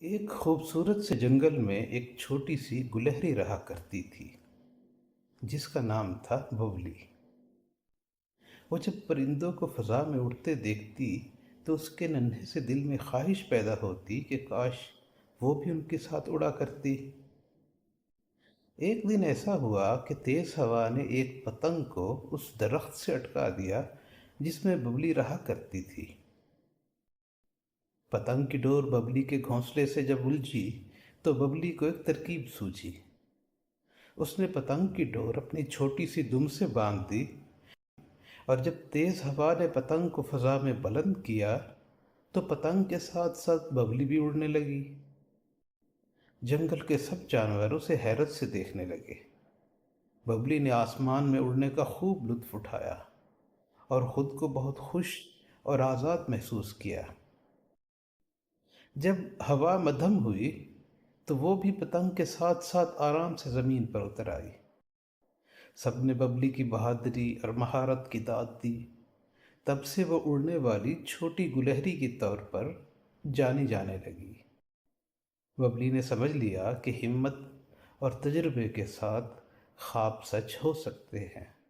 ایک خوبصورت سے جنگل میں ایک چھوٹی سی گلہری رہا کرتی تھی جس کا نام تھا ببلی۔ وہ جب پرندوں کو فضا میں اڑتے دیکھتی تو اس کے ننھے سے دل میں خواہش پیدا ہوتی کہ کاش وہ بھی ان کے ساتھ اڑا کرتی۔ ایک دن ایسا ہوا کہ تیز ہوا نے ایک پتنگ کو اس درخت سے اٹکا دیا جس میں ببلی رہا کرتی تھی۔ پتنگ کی ڈور ببلی کے گھونسلے سے جب الجھی تو ببلی کو ایک ترکیب سوجھی۔ اس نے پتنگ کی ڈور اپنی چھوٹی سی دم سے باندھ دی اور جب تیز ہوا نے پتنگ کو فضا میں بلند کیا تو پتنگ کے ساتھ ساتھ ببلی بھی اڑنے لگی۔ جنگل کے سب جانور اسے حیرت سے دیکھنے لگے۔ ببلی نے آسمان میں اڑنے کا خوب لطف اٹھایا اور خود کو بہت خوش اور آزاد محسوس کیا۔ جب ہوا مدھم ہوئی تو وہ بھی پتنگ کے ساتھ ساتھ آرام سے زمین پر اتر آئی۔ سب نے ببلی کی بہادری اور مہارت کی داد دی۔ تب سے وہ اڑنے والی چھوٹی گلہری کے طور پر جانی جانے لگی۔ ببلی نے سمجھ لیا کہ ہمت اور تجربے کے ساتھ خواب سچ ہو سکتے ہیں۔